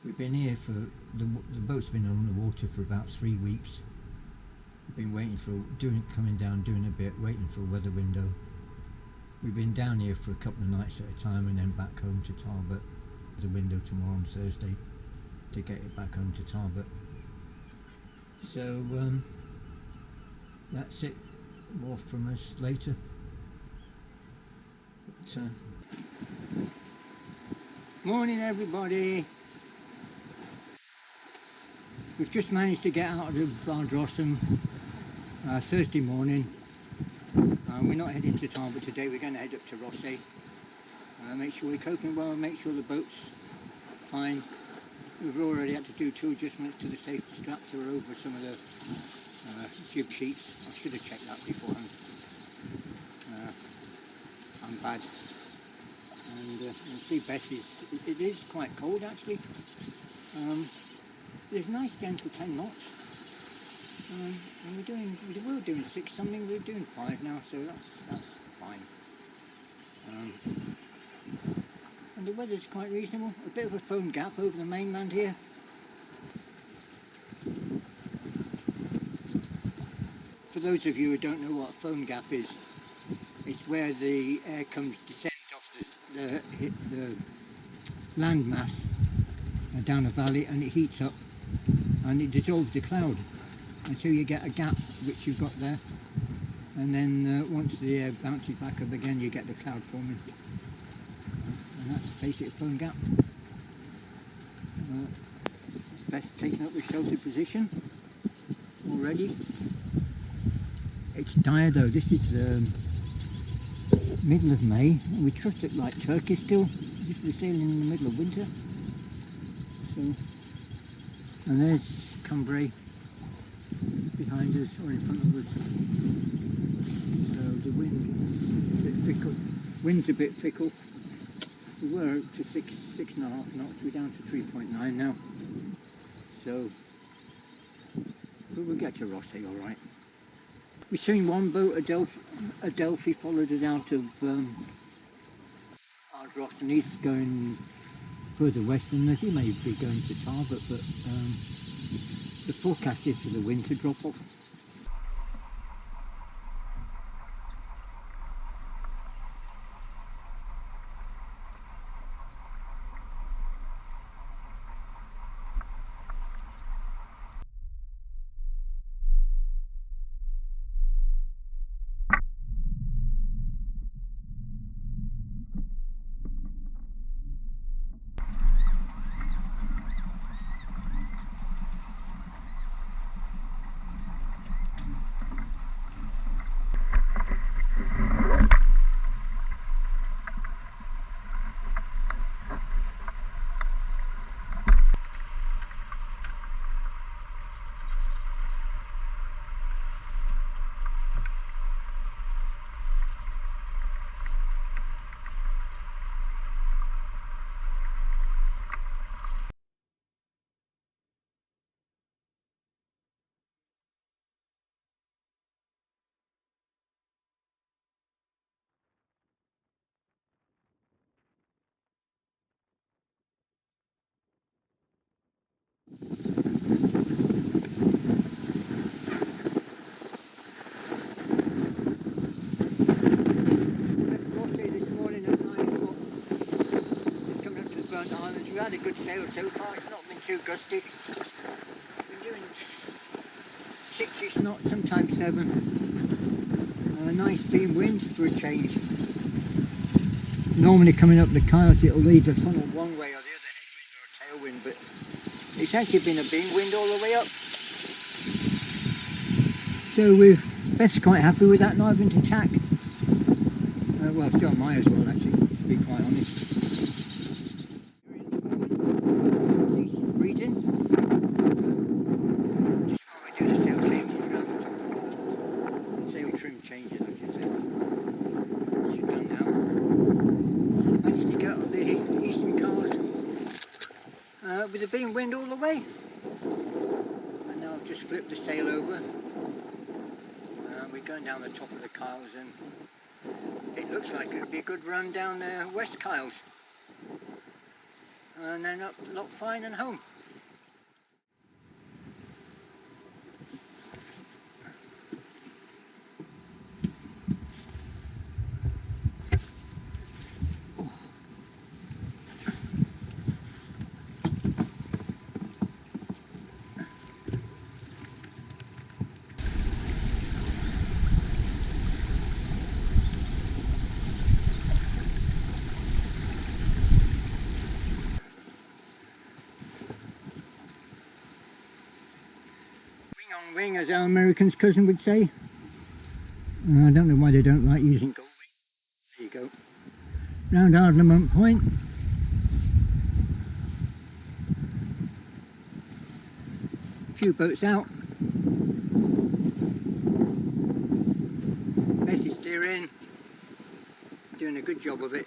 We've been here for, the boat's been on the water for about 3 weeks. We've been waiting for, coming down, doing a bit, waiting for a weather window. We've been down here for a couple of nights at a time and then back home to Tarbert. The window tomorrow on Thursday to get it back home to Tarbert. So that's it. More from us later. But, morning everybody. We've just managed to get out of Ardrossan Thursday morning. We're not heading to Tarbert today, we're going to head up to Ardrossan. Make sure we're coping well, make sure the boat's fine. We've already had to do 2 adjustments to the safety straps that are over some of the jib sheets. I should have checked that beforehand. I'm bad. And you see Bess it is quite cold actually. There's a nice gentle 10 knots. And we were doing 6 something, we're doing 5 now, so that's fine. And the weather's quite reasonable. A bit of a foam gap over the mainland here. For those of you who don't know what a foam gap is, it's where the air descends off the land mass down a valley, and it heats up and it dissolves the cloud, and so you get a gap which you've got there, and then once the air bounces back up again you get the cloud forming, and that's basically a foam gap. It's best taking up the sheltered position already. It's dire though. This is the middle of May and we trust it like Turkey still. We're sailing in the middle of winter. So, and there's Cambrai behind us or in front of us. So the wind is a bit fickle. Wind's a bit fickle. We were up to 6.5 knots. We're down to 3.9 now. So, but we'll get to Ardrossan all right. We've seen one boat, Adelphi, followed us out of Ardrossan. He's going further west than us. He may be going to Tarbert, but the forecast is for the wind to drop off. We've had a good sail so far, it's not been too gusty. We're doing 6-ish knots, sometimes 7. A nice beam wind for a change. Normally coming up the Kyles it'll either funnel one way or the other, headwind or tailwind, but it's actually been a beam wind all the way up. So we're best quite happy with that, not having to tack. Well, so am I as well actually, to be quite honest. With a beam wind all the way, and now I've just flipped the sail over. We're going down the top of the Kyles, and it looks like it would be a good run down the West Kyles. and then up Loch Fyne and home. On wing, as our American's cousin would say. I don't know why they don't like using gold wing. There you go. Round Ardrossan Point. A few boats out. Bessie steering. Doing a good job of it.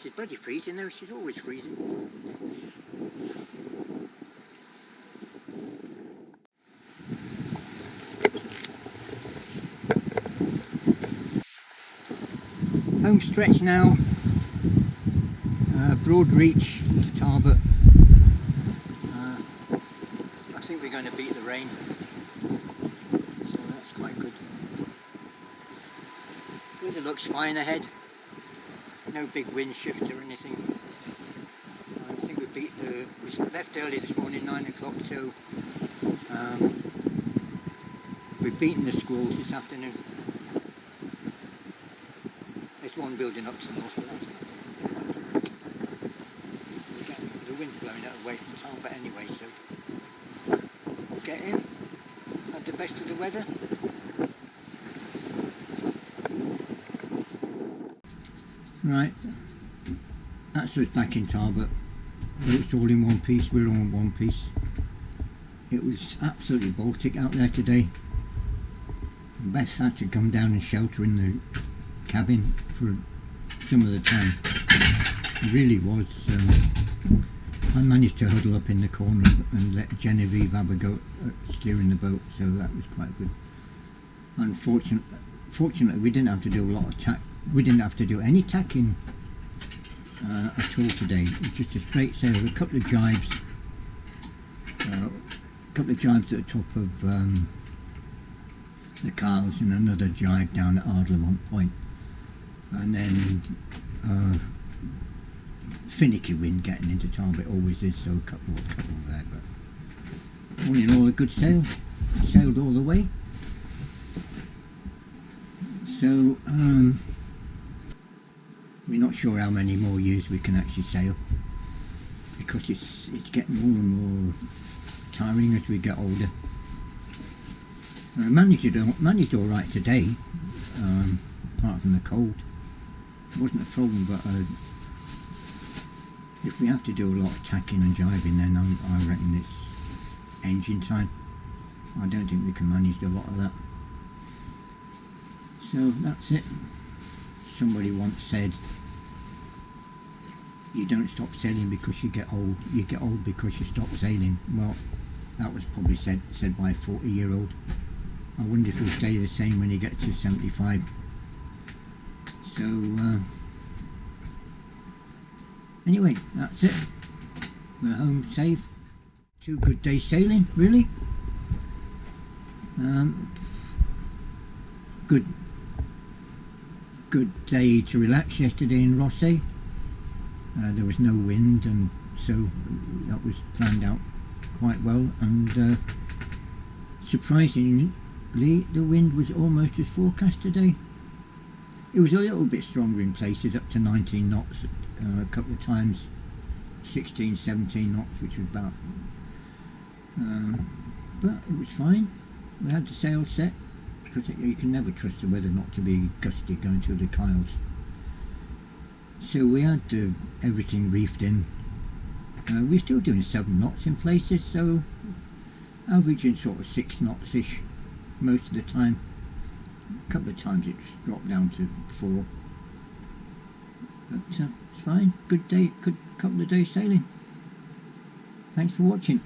She's bloody freezing though, she's always freezing. Home stretch now, broad reach to Tarbert. I think we're going to beat the rain, so that's quite good. Weather looks fine ahead, no big wind shifts or anything. I think we left early this morning, 9 o'clock, so we've beaten the squalls this afternoon. There's one building up to the north, but that's not. The wind's blowing it away from Tarbert anyway, so we'll get in, had the best of the weather. Right, that's us back in Tarbert. It's all in one piece, we're all in one piece. It was absolutely Baltic out there today. Beth had to come down and shelter in the cabin for some of the time. It really was. I managed to huddle up in the corner and let Genevieve have a go at steering the boat, so that was quite good. Fortunately, we didn't have to do a lot of tack. We didn't have to do any tacking at all today. It was just a straight sail, a couple of jibes, at the top of the Carls and another jibe down at Ardrossan Point. And then finicky wind getting into Tarbert always is, so a couple there, but all in all a good sail. Sailed all the way. So we're not sure how many more years we can actually sail, because it's getting more and more tiring as we get older. I managed all right today, apart from the cold. It wasn't a problem, but if we have to do a lot of tacking and jibing, then I reckon it's engine time. I don't think we can manage a lot of that. So that's it. Somebody once said, you don't stop sailing because you get old, you get old because you stop sailing. Well, that was probably said by a 40-year-old. I wonder if he'll stay the same when he gets to 75. So anyway, that's it. We're home safe. 2 good days sailing, really. Good day to relax yesterday in Rosse. There was no wind, and so that was planned out quite well, and surprisingly the wind was almost as forecast today. It was a little bit stronger in places, up to 19 knots, a couple of times 16, 17 knots, which was about, but it was fine. We had the sail set, because you can never trust the weather not to be gusty going through the Kyles. So we had everything reefed in. We're still doing 7 knots in places, so averaging sort of 6 knots-ish most of the time. A couple of times it's dropped down to 4. But it's fine. Good day, good couple of days sailing. Thanks for watching.